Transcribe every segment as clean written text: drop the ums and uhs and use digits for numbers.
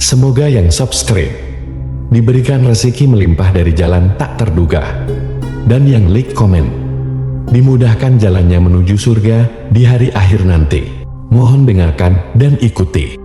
Semoga yang subscribe diberikan rezeki melimpah dari jalan tak terduga, dan yang like komen dimudahkan jalannya menuju surga di hari akhir nanti. Mohon dengarkan dan ikuti.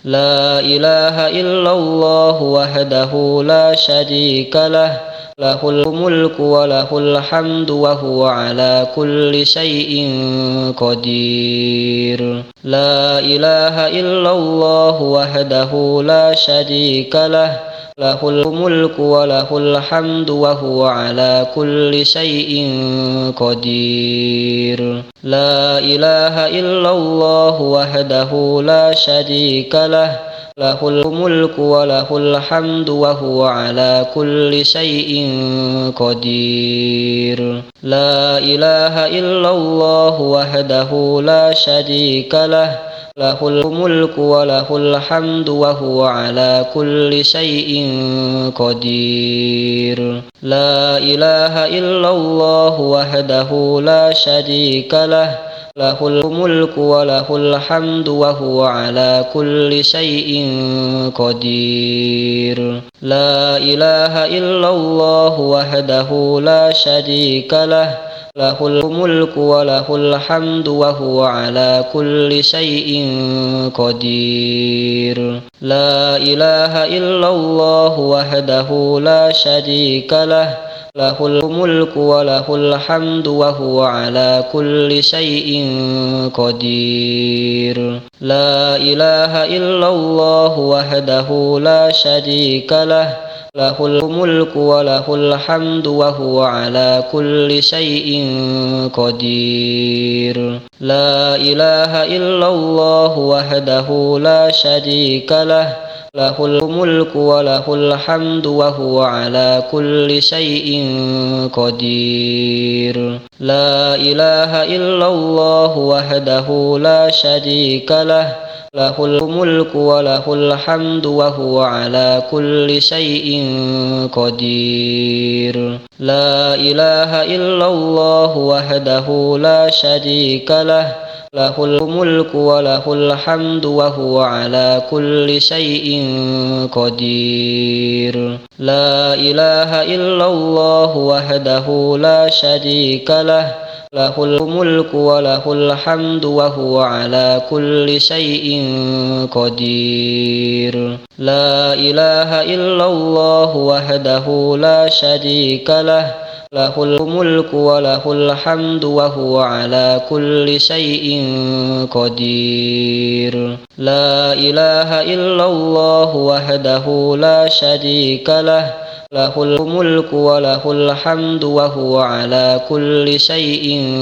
La ilaha illallah wahdahu la syarika lah, lahul mulku wa lahul hamdu wa huwa ala kulli syai'in qadir. La ilaha illallah wahdahu la syarika lah, lahul mulku wa lahul hamdu wa huwa ala kulli syai'in qadir. La ilaha illallah wahdahu la syarika lah, lahul mulku wa lahul hamdu wa huwa ala kulli syai'in qadir. La ilaha illallah wahdahu la syarika lah, lahul mulku wa lahul hamdu wa huwa ala kulli syai'in qadir. La ilaha illallah wahdahu la syarika lah, lahul mulku wa lahul hamdu wa huwa ala kulli syai'in qadir. La ilaha illallah wahdahu la syarika lah, lahul mulku wa lahul hamdu wa huwa ala kulli syai'in qadir. La ilaha illallah wahdahu la syarika lah, lahul mulku wa lahul hamdu wa huwa ala kulli syai'in qadir. La ilaha illallah wahdahu la syarika lah, lahul mulku wa lahul hamdu wa huwa ala kulli syai'in qadir. La ilaha illallah wahdahu la syarika lah, lahul mulku wa lahul hamdu wa huwa ala kulli syai'in qadir. La ilaha illallah wahdahu la syarika lah, lahul mulku wa lahul hamdu wa huwa ala kulli syai'in qadir. La ilaha illallah wahdahu la syarika lah, lahul mulku wa lahul hamdu wa huwa ala kulli syai'in qadir. La ilaha illallah wahdahu la syarika lah, lahul mulku wa lahul hamdu wa huwa ala kulli syai'in qadir. La ilaha illallah wahdahu la syarika lah, lahul mulku wa lahul hamdu wa huwa ala kulli syai'in qadir. La ilaha illallah wahdahu la syarika lah, lahul mulku wa lahul hamdu wa huwa ala kulli syai'in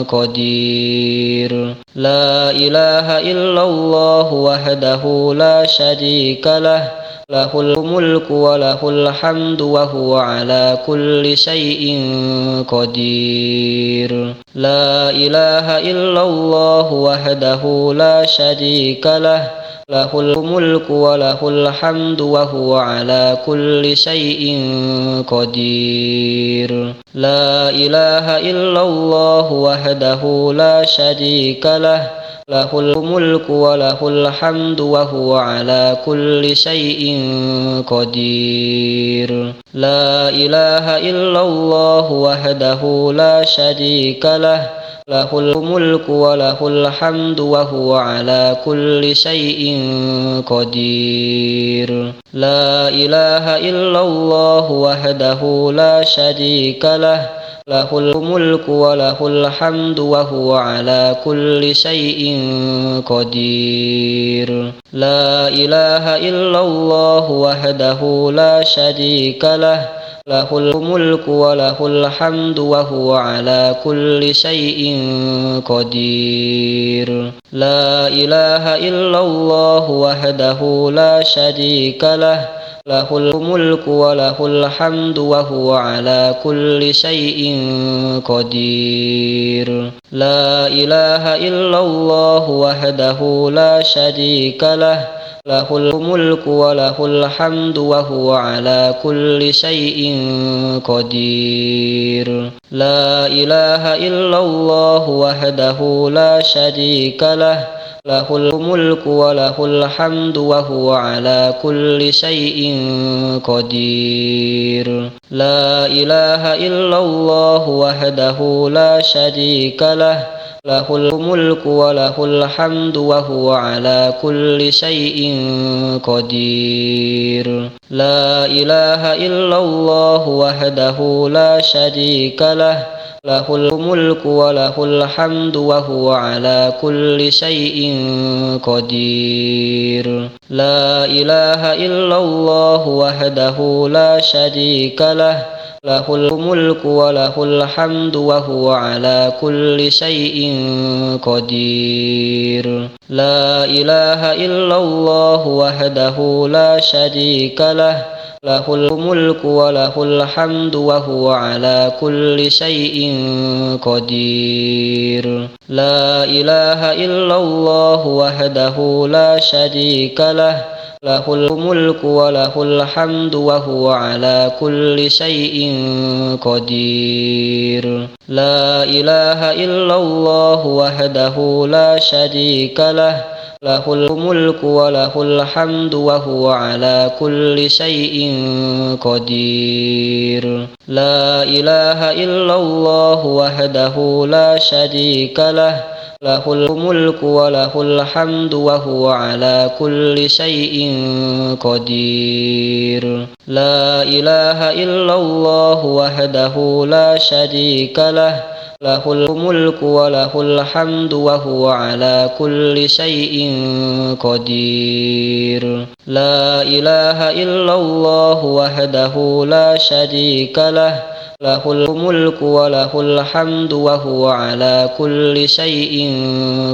qadir. La ilaha illallah wahdahu la syarika lah, lahul mulku wa lahul hamdu wa huwa ala kulli syai'in qadir. La ilaha illallah wahdahu la syarika lah, lahul mulku wa lahul hamdu wa huwa ala kulli syai'in qadir. La ilaha illallah wahdahu la syarika lah, lahul mulku wa lahul hamdu wa huwa ala kulli syai'in qadir. La ilaha illallah wahdahu la syarika lah, lahul mulku wa lahul hamdu wa huwa ala kulli syai'in qadir. La ilaha illallah wahdahu la syarika lah, lahul mulku wa lahul hamdu wa huwa ala kulli syai'in qadir. La ilaha illallah wahdahu la syarika lah, lahul mulku wa lahul hamdu wa huwa ala kulli syai'in qadir. La ilaha illallah wahdahu la syarika lah, lahul mulku wa lahul hamdu wa huwa ala kulli syai'in qadir. La ilaha illallah wahdahu la syarika lah, lahul mulku wa lahul hamdu wa huwa ala kulli syai'in qadir. La ilaha illallah wahdahu la syarika lah, lahul mulku wa lahul hamdu wa huwa ala kulli syai'in qadir. La ilaha illallah wahdahu la syarika lah, lahul mulku wa lahul hamdu wa huwa ala kulli syai'in qadir. La ilaha illallah wahdahu la syarika lah, lahul mulku wa lahul hamdu wa huwa ala kulli syai'in qadir. La ilaha illallah wahdahu la syarika lah, lahul mulku wa lahul hamdu wa huwa ala kulli syai'in qadir. La ilaha illallah wahdahu la syarika lah, lahul mulku wa lahul hamdu wa huwa ala kulli syai'in qadir. La ilaha illallah wahdahu la syarika lah, lahul mulku wa lahul hamdu wa huwa ala kulli syai'in qadir. La ilaha illallah wahdahu la syarika lah, lahul mulku wa lahul hamdu wa huwa ala kulli syai'in qadir. La ilaha illallah wahdahu la syarika lah, lahul mulku wa lahul hamdu wa huwa ala kulli syai'in qadir. La ilaha illallah wahdahu la syarika lah, lahul mulku wa lahul hamdu wa huwa ala kulli syai'in qadir. La ilaha illallah wahdahu la syarika lah, lahul mulku wa lahul hamdu wa huwa ala kulli syai'in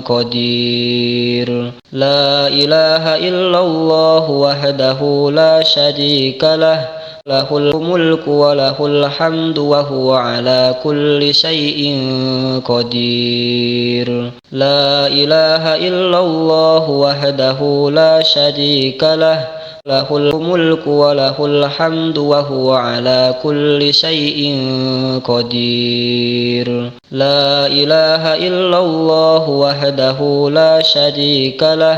qadir. La ilaha illallah wahdahu la syarika lah, lahul mulku wa lahul hamdu wa huwa ala kulli syai'in qadir. La ilaha illallah wahdahu la syarika lah, lahul mulku wa lahul hamdu wa huwa ala kulli syai'in qadir. La ilaha illallah wahdahu la syarika lah,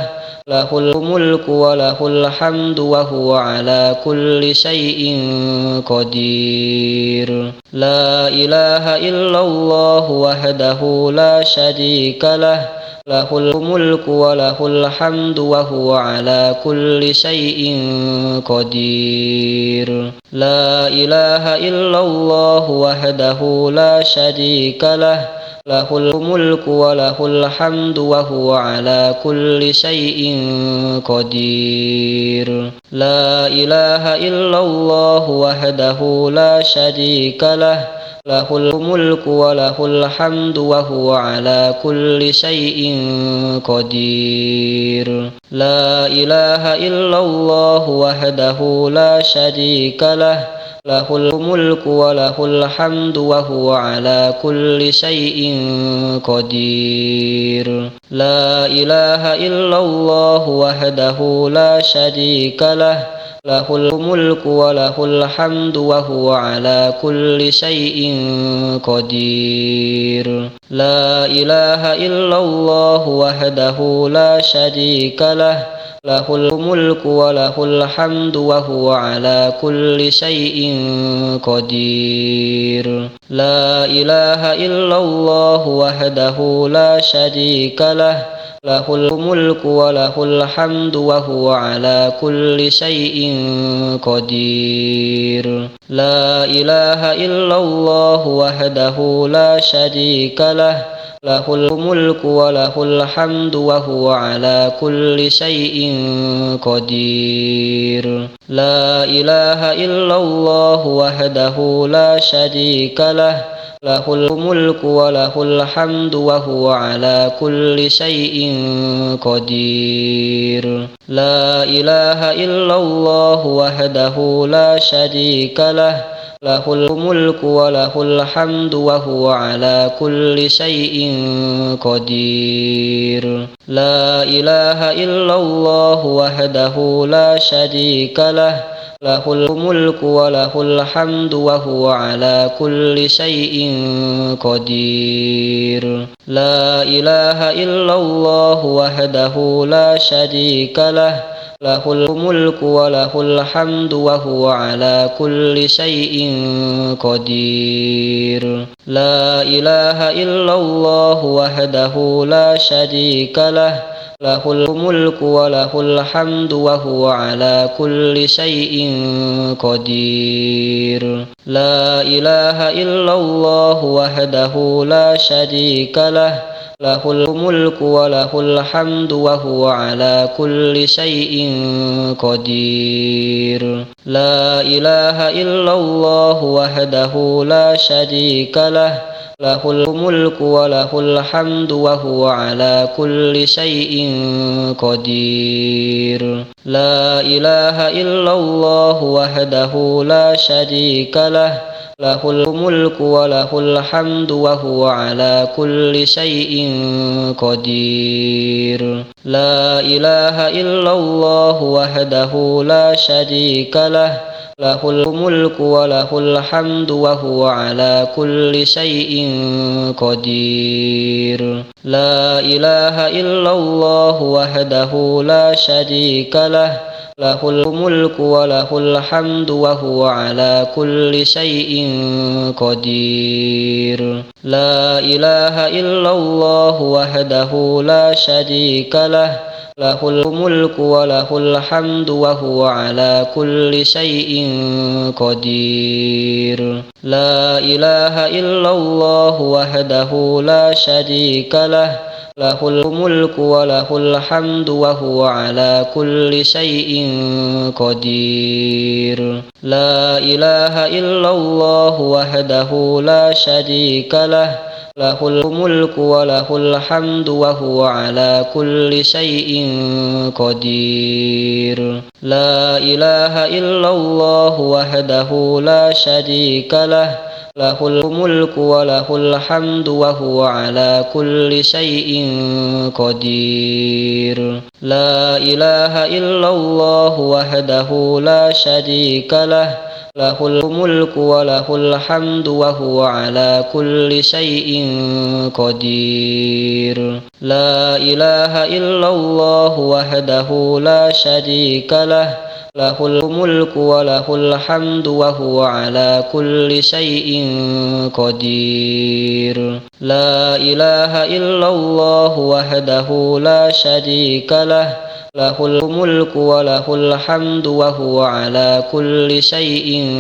lahul mulku wa lahul hamdu wa huwa ala kulli syai'in qadir. La ilaha illallah wahdahu la syarika lah, lahul mulku wa lahul hamdu wa huwa ala kulli syai'in qadir. La ilaha illallah wahdahu la syarika lah, lahul mulku wa lahul hamdu wa huwa ala kulli syai'in qadir. La ilaha illallah wahdahu la syarika lah, lahul mulku wa lahul hamdu wa huwa ala kulli syai'in qadir. La ilaha illallah wahdahu la syarika lah, lahul mulku wa lahul hamdu wa huwa ala kulli syai'in qadir. La ilaha illallah wahdahu la syarika lah, lahul mulku wa lahul hamdu wa huwa ala kulli syai'in qadir. La ilaha illallah wahdahu la syarika lah, lahul mulku wa lahul hamdu wa huwa ala kulli syai'in qadir. La ilaha illallah wahdahu la syarika lah, lahul mulku wa lahul hamdu wa huwa ala kulli syai'in qadir. La ilaha illallah wahdahu la syarika lah, lahul mulku wa lahul hamdu wa huwa ala kulli syai'in qadir. La ilaha illallah wahdahu la syarika lah, lahul mulku wa lahul hamdu wa huwa ala kulli syai'in qadir. La ilaha illallah wahdahu la syarika lah, lahul mulku wa lahul hamdu wa huwa ala kulli syai'in qadir. La ilaha illallah wahdahu la syarika lah, lahul mulku wa lahul hamdu wa huwa ala kulli syai'in qadir. La ilaha illallah wahdahu la syarika lah, lahul mulku wa lahul hamdu wa huwa ala kulli syai'in qadir. La ilaha illallah wahdahu la syarika lah, lahul mulku wa lahul hamdu wa huwa ala kulli syai'in qadir. La ilaha illallah wahdahu la syarika lah, lahul mulku wa lahul hamdu wa huwa ala kulli syai'in qadir. La ilaha illallah wahdahu la syarika lah, lahul mulku wa lahul hamdu wa huwa ala kulli syai'in qadir. La ilaha illallah wahdahu la syarika lah, lahul mulku wa lahul hamdu wa huwa ala kulli syai'in qadir. La ilaha illallah wahdahu la syarika lah, lahul mulku wa lahul hamdu wa huwa ala kulli syai'in qadir. La ilaha illallah wahdahu la syarika lah, lahul mulku wa lahul hamdu wa huwa ala kulli syai'in qadir. La ilaha illallah wahdahu la syarika lah, lahul mulku wa lahul hamdu wa huwa ala kulli syai'in qadir. La ilaha illallah wahdahu la syarika lah, lahul mulku wa lahul hamdu wa huwa ala kulli syai'in qadir. La ilaha illallah wahdahu la syarika lah, lahul mulku wa lahul hamdu wa huwa ala kulli syai'in qadir. La ilaha illallah wahdahu la syarika lah, lahul mulku wa lahul hamdu wa huwa ala kulli syai'in qadir. La ilaha illallah wahdahu la syarika lah, lahul mulku wa lahul hamdu wa huwa ala kulli syai'in qadir. La ilaha illallah wahdahu la syarika lah, lahul mulku wa lahul hamdu wa huwa ala kulli syai'in qadir. La ilaha illallah wahdahu la syarika lah, lahul mulku wa lahul hamdu wa huwa ala kulli syai'in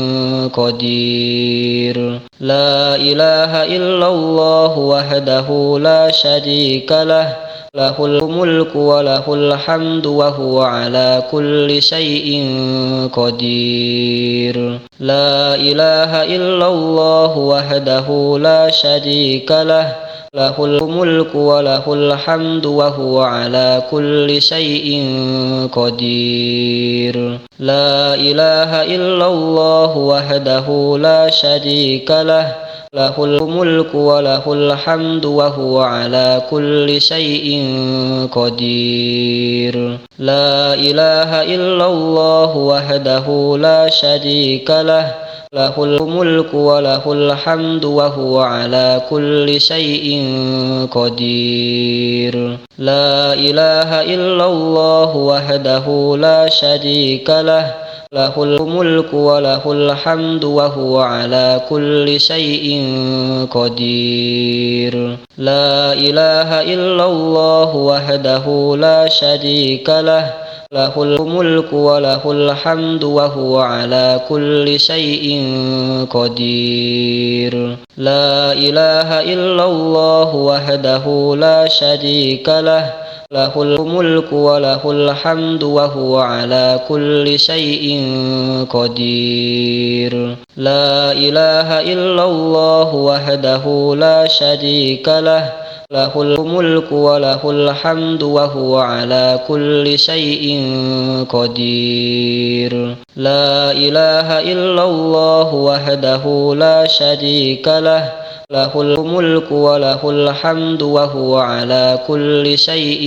qadir. La ilaha illallah wahdahu la syarika lah, lahul mulku wa lahul hamdu wa huwa ala kulli syai'in qadir. La ilaha illallah wahdahu la syarika lah, lahul mulku wa lahul hamdu wa huwa ala kulli syai'in qadir. La ilaha illallah wahdahu la syarika lah, lahul mulku wa lahul hamdu wa huwa ala kulli syai'in qadir. La ilaha illallah wahdahu la syarika lah, lahul mulku wa lahul hamdu wa huwa ala kulli syai'in qadir. La ilaha illallah wahdahu la syarika lah, lahul mulku wa lahul hamdu wa huwa ala kulli syai'in qadir. La ilaha illallah wahdahu la syarika lah, lahul mulku wa lahul hamdu wa huwa ala kulli syai'in qadir. La ilaha illallah wahdahu la syarika lah, lahul mulku wa lahul hamdu wa huwa ala kulli syai'in qadir. La ilaha illallah wahdahu la syarika lah, له الملك وله الحمد وهو على كل شيء قدير لا إله إلا الله وحده لا شريك له له الملك وله الحمد وهو على كل شيء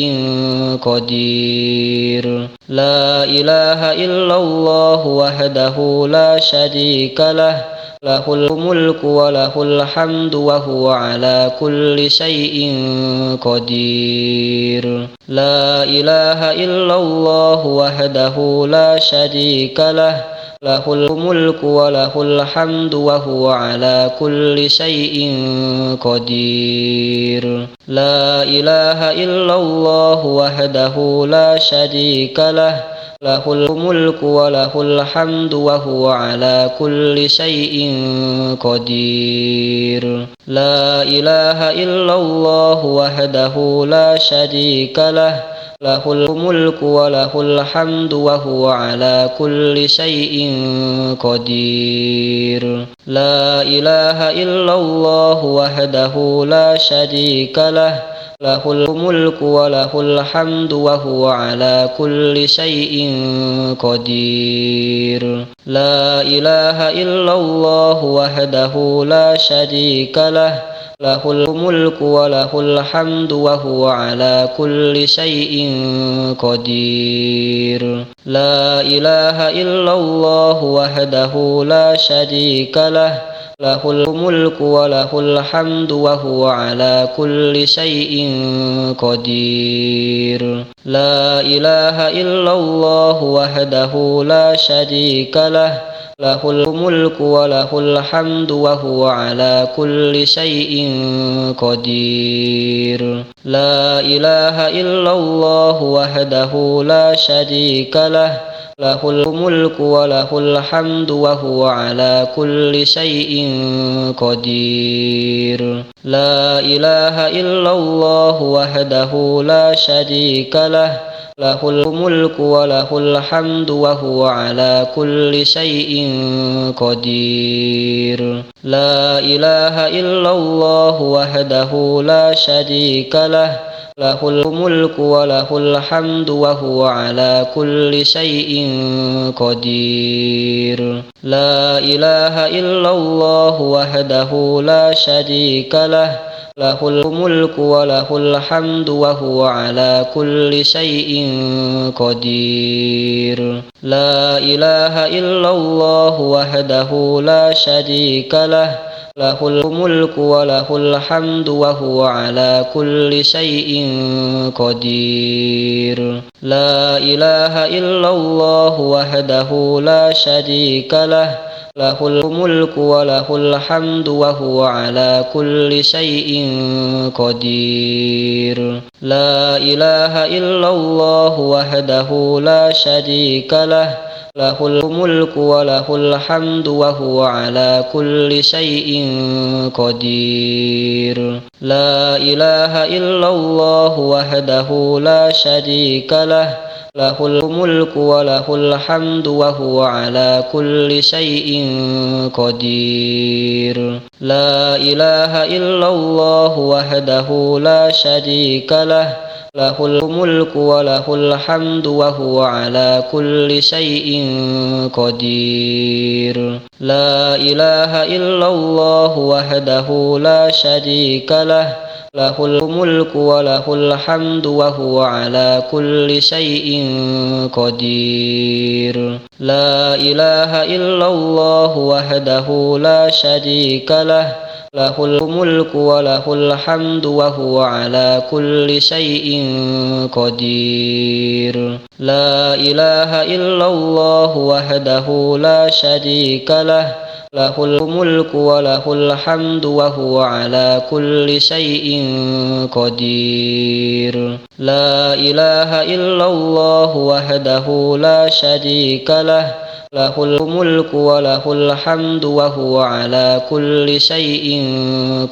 قدير لا إله إلا الله وحده لا شريك له له الملك وله الحمد وهو على كل شيء قدير لا إله إلا الله وحده لا شريك له له الملك وله الحمد وهو على كل شيء قدير لا إله إلا الله وحده لا شريك له له الملك وله الحمد وهو على كل شيء قدير لا إله إلا الله وحده لا شريك له له الملك وله الحمد وهو على كل شيء قدير لا إله إلا الله وحده لا شريك له له الملك وله الحمد وهو على كل شيء قدير لا إله إلا الله وحده لا شريك له له الملك وله الحمد وهو على كل شيء قدير لا إله إلا الله وحده لا شريك له له الملك وله الحمد وهو على كل شيء قدير لا إله إلا الله وحده لا شريك له له الملك وله الحمد وهو على كل شيء قدير لا إله إلا الله وحده لا شريك له له الملك وله الحمد وهو على كل شيء قدير لا إله إلا الله وحده لا شريك له له الملك وله الحمد وهو على كل شيء قدير لا إله إلا الله وحده لا شريك له له الملك وله الحمد وهو على كل شيء قدير لا إله إلا الله وحده لا شريك له له الملك وله الحمد وهو على كل شيء قدير لا إله إلا الله وحده لا شريك له له الملك وله الحمد وهو على كل شيء قدير لا إله إلا الله وحده لا شريك له له الملك وله الحمد وهو على كل شيء قدير لا إله إلا الله وحده لا شريك له له الملك وله الحمد وهو على كل شيء قدير لا إله إلا الله وحده لا شريك له له الملك وله الحمد وهو على كل شيء قدير لا إله إلا الله وحده لا شريك له له الملك وله الحمد وهو على كل شيء قدير لا إله إلا الله وحده لا شريك له له الملك وله الحمد وهو على كل شيء قدير لا إله إلا الله وحده لا شريك له له الملك وله الحمد وهو على كل شيء قدير لا إله إلا الله وحده لا شريك له له الملك وله الحمد وهو على كل شيء قدير لا إله إلا الله وحده لا شريك له له الملك وله الحمد وهو على كل شيء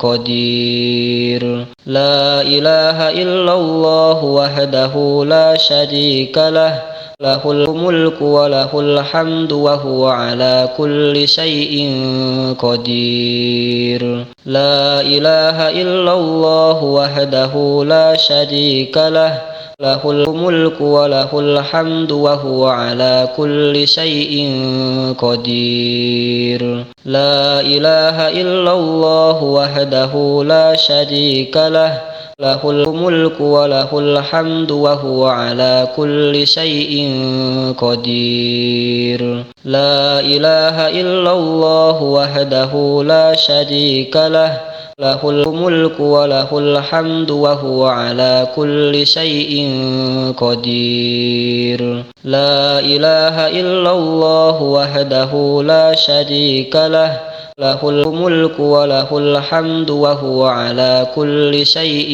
قدير. لا إله إلا الله وحده لا شريك له له الملك وله الحمد وهو على كل شيء قدير. لا إله إلا الله وحده لا شريك له له الملك وله الحمد وهو على كل شيء قدير. لا إله إلا الله وحده لا شريك له له الملك وله الحمد وهو على كل شيء قدير. لا إله إلا الله وحده لا شريك له له الملك وله الحمد وهو على كل شيء قدير. لا إله إلا الله وحده لا شريك له له الملك وله الحمد وهو على كل شيء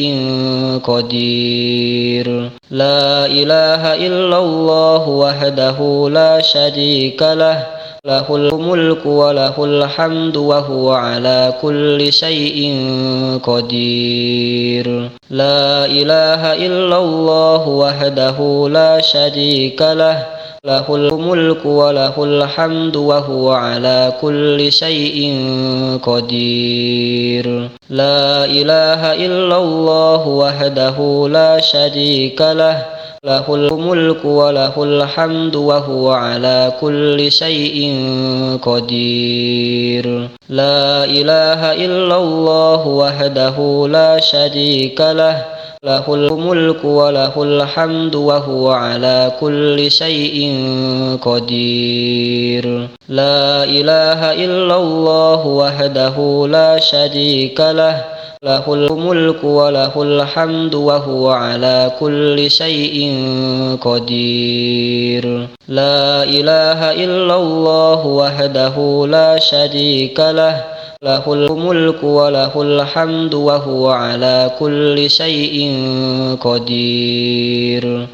قدير. لا إله إلا الله وحده لا شريك له له الملك وله الحمد وهو على كل شيء قدير. لا إله إلا الله وحده لا شريك له له الملك وله الحمد وهو على كل شيء قدير. لا إله إلا الله وحده لا شريك له له الملك وله الحمد وهو على كل شيء قدير. لا إله إلا الله وحده لا شريك له له الملك وله الحمد وهو على كل شيء قدير. لا إله إلا الله وحده لا شريك له له الملك وله الحمد وهو على كل شيء قدير. لا إله إلا الله وحده لا شريك له له الملك وله الحمد وهو على كل شيء قدير.